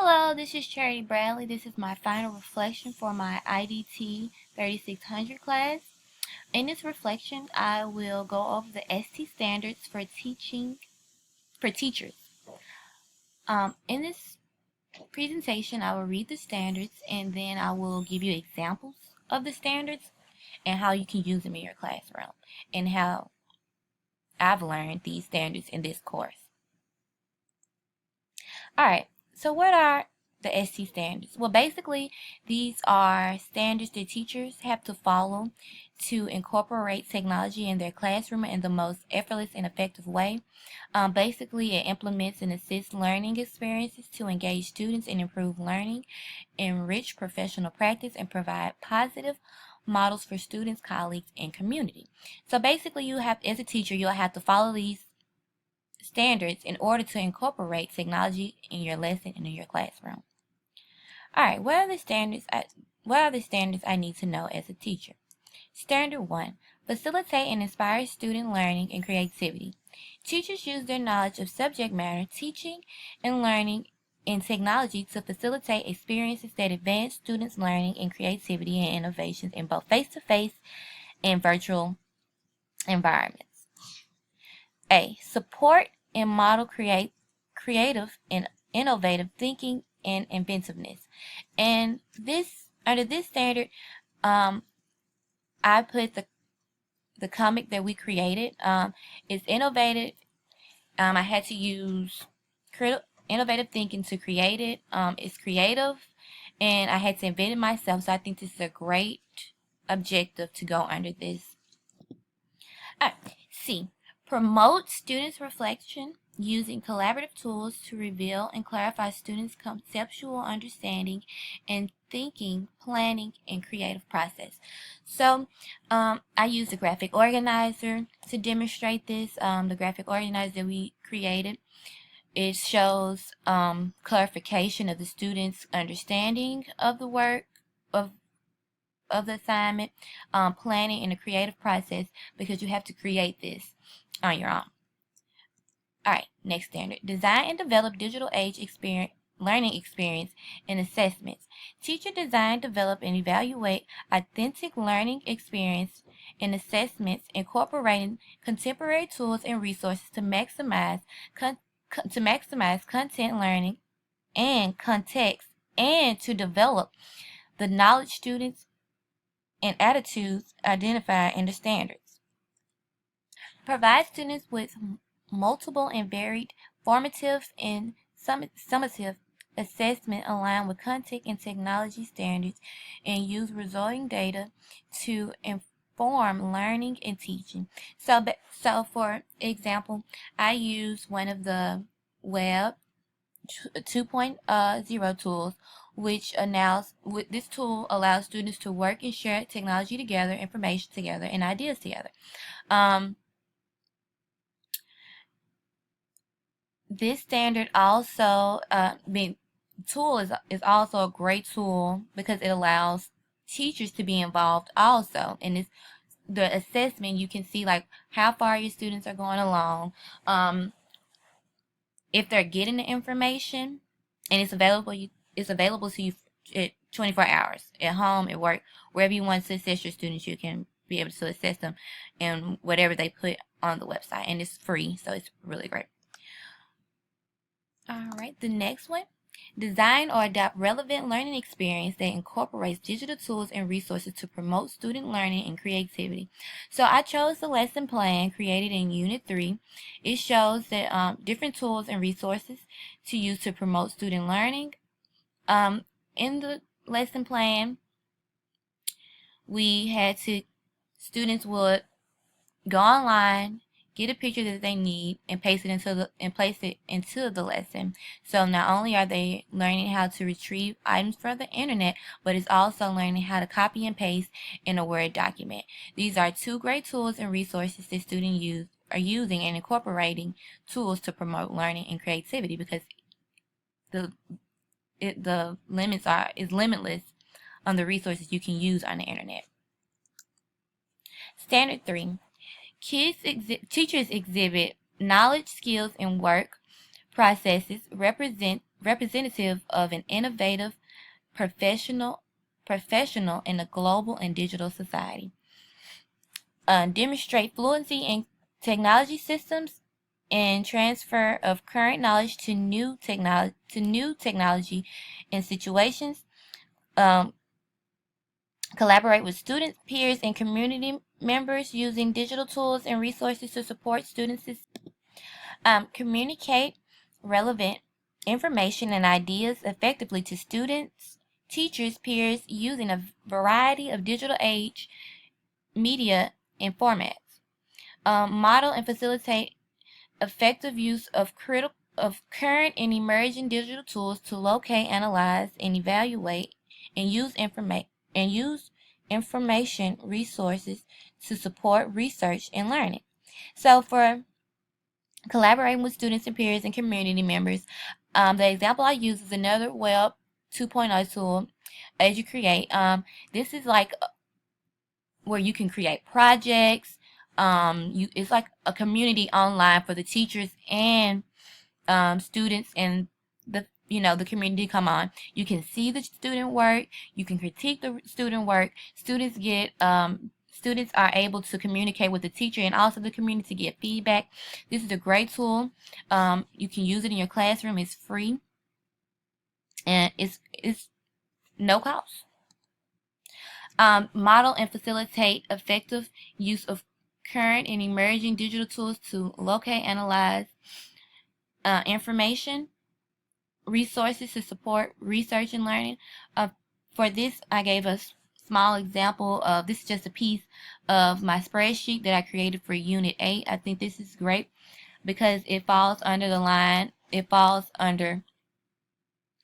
Hello, this is Charity Bradley. This is my final reflection for my IDT 3600 class. In this reflection, I will go over the ST standards for teachers. In this presentation, I will read the standards and then I will give you examples of the standards and how you can use them in your classroom and how I've learned these standards in this course. Alright, so what are the ST standards? Well, basically, these are standards that teachers have to follow to incorporate technology in their classroom in the most effortless and effective way. Basically, it implements and assists learning experiences to engage students and improve learning, enrich professional practice, and provide positive models for students, colleagues, and community. So basically, you have, as a teacher, you'll have to follow these standards in order to incorporate technology in your lesson and in your classroom. All right, what are the standards I need to know as a teacher? Standard 1. Facilitate and inspire student learning and creativity. Teachers use their knowledge of subject matter, teaching, and learning in technology to facilitate experiences that advance students' learning and creativity and innovations in both face-to-face and virtual environments. A. Support and model creative and innovative thinking and inventiveness. And under this standard, I put the comic that we created. It's innovative. I had to use innovative thinking to create it. It's creative, and I had to invent it myself. So I think this is a great objective to go under this. All right, C. Promote students' reflection using collaborative tools to reveal and clarify students' conceptual understanding and thinking, planning, and creative process. So I used a graphic organizer to demonstrate this. The graphic organizer that we created, it shows clarification of the students' understanding of the work, of the assignment, planning, and the creative process, because you have to create this on your own. Alright, next standard. Design and develop digital age learning experience and assessments. Teacher design, develop, and evaluate authentic learning experience and assessments incorporating contemporary tools and resources to maximize content learning and context, and to develop the knowledge students and attitudes identified in the standards. Provide students with multiple and varied formative and summative assessment aligned with content and technology standards, and use resulting data to inform learning and teaching. So for example, I use one of the Web 2.0 tools, this tool allows students to work and share technology together, information together, and ideas together. This standard also, tool is also a great tool because it allows teachers to be involved also. And the assessment, you can see like how far your students are going along, if they're getting the information, and it's available to you 24 hours at home, at work, wherever you want to assess your students. You can be able to assess them in whatever they put on the website, and it's free, so it's really great. Alright, the next one. Design or adopt relevant learning experience that incorporates digital tools and resources to promote student learning and creativity. So I chose the lesson plan created in Unit 3. It shows that different tools and resources to use to promote student learning. In the lesson plan, students would go online, get a picture that they need, and place it into the lesson. So not only are they learning how to retrieve items from the internet, but it's also learning how to copy and paste in a Word document. These are two great tools and resources that students are using and incorporating tools to promote learning and creativity, because the limits is limitless on the resources you can use on the internet. Standard 3. Teachers exhibit knowledge, skills, and work processes represent representative of an innovative professional in a global and digital society. Demonstrate fluency in technology systems and transfer of current knowledge to new technology in situations. Collaborate with students, peers, and community members using digital tools and resources to support students. Communicate relevant information and ideas effectively to students, teachers, peers using a variety of digital age media and formats. Model and facilitate effective use of current and emerging digital tools to locate, analyze, and evaluate, and use information resources to support research and learning. So for collaborating with students and peers and community members, the example I use is another Web 2.0 tool, EduCreate. This is like where you can create projects. It's like a community online for the teachers and students and the community come on. You can see the student work. You can critique the student work. Students are able to communicate with the teacher and also the community to get feedback. This is a great tool. You can use it in your classroom. It's free and it's no cost. Model and facilitate effective use of current and emerging digital tools to locate, analyze information, resources to support research and learning. For this, I gave a small example of, this is just a piece of my spreadsheet that I created for Unit 8. I think this is great because it falls under the line, it falls under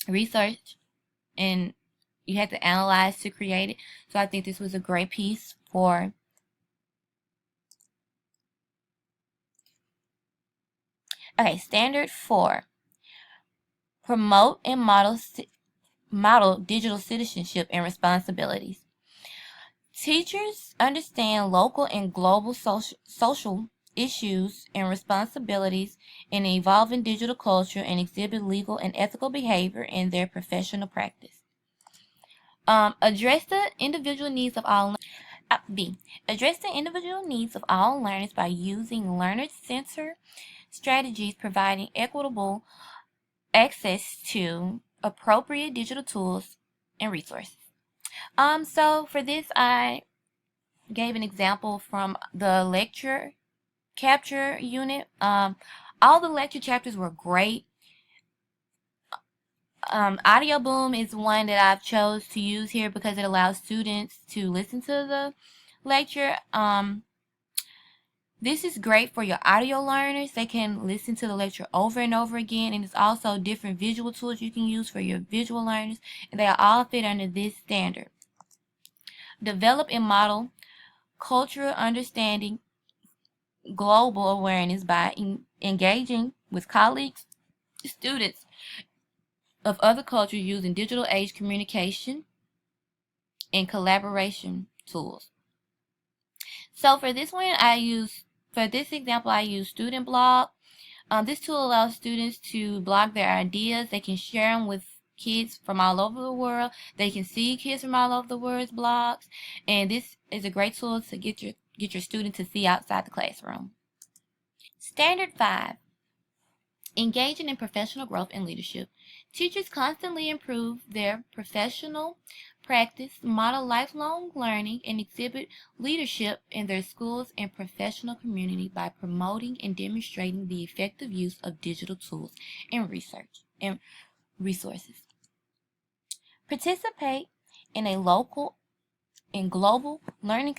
research, and you have to analyze to create it. So I think this was a great piece for Standard 4. Promote and model digital citizenship and responsibilities. Teachers understand local and global social issues and responsibilities in an evolving digital culture and exhibit legal and ethical behavior in their professional practice. Address the individual needs of all. B. Address the individual needs of all learners by using learner-centered strategies, providing equitable access to appropriate digital tools and resources. So for this, I gave an example from the lecture capture unit. All the lecture chapters were great. Audio Boom is one that I've chose to use here because it allows students to listen to the lecture. This is great for your audio learners. They can listen to the lecture over and over again, and it's also different visual tools you can use for your visual learners, and they are all fit under this standard. Develop and model cultural understanding, global awareness by engaging with colleagues, students of other cultures using digital age communication and collaboration tools. So for this one, for this example, I use Student Blog. This tool allows students to blog their ideas. They can share them with kids from all over the world. They can see kids from all over the world's blogs, and this is a great tool to get your students to see outside the classroom. Standard 5. Engaging in professional growth and leadership. Teachers constantly improve their professional practice, model lifelong learning, and exhibit leadership in their schools and professional community by promoting and demonstrating the effective use of digital tools and research and resources. Participate in a local and global learning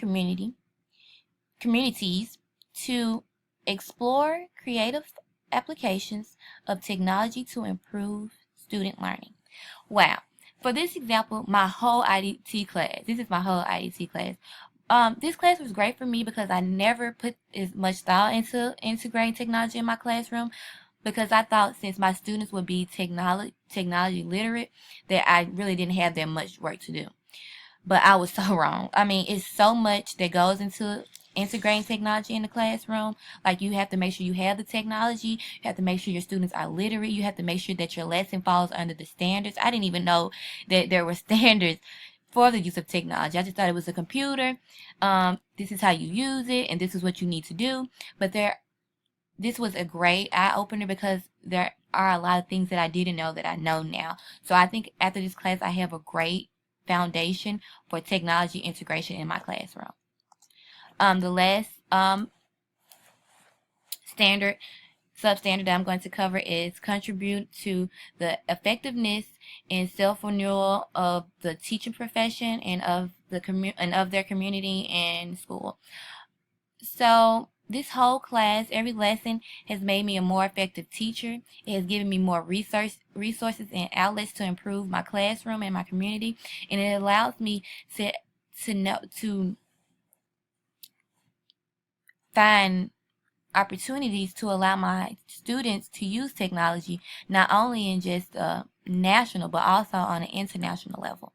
communities to explore creative applications of technology to improve student learning. Wow. For this example, my whole IDT class, this is my whole IDT class. This class was great for me because I never put as much thought into integrating technology in my classroom, because I thought since my students would be technology literate that I really didn't have that much work to do. But I was so wrong. I mean, it's so much that goes into integrating technology in the classroom. Like, you have to make sure you have the technology. You have to make sure your students are literate. You have to make sure that your lesson falls under the standards. I didn't even know that there were standards for the use of technology. I just thought it was a computer. This is how you use it, and this is what you need to do. But this was a great eye-opener, because there are a lot of things that I didn't know that I know now. So I think after this class, I have a great foundation for technology integration in my classroom. The last substandard that I'm going to cover is contribute to the effectiveness and self-renewal of the teaching profession and of their community and school. So this whole class, every lesson has made me a more effective teacher. It has given me more resources and outlets to improve my classroom and my community, and it allows me to find opportunities to allow my students to use technology, not only in just national, but also on an international level.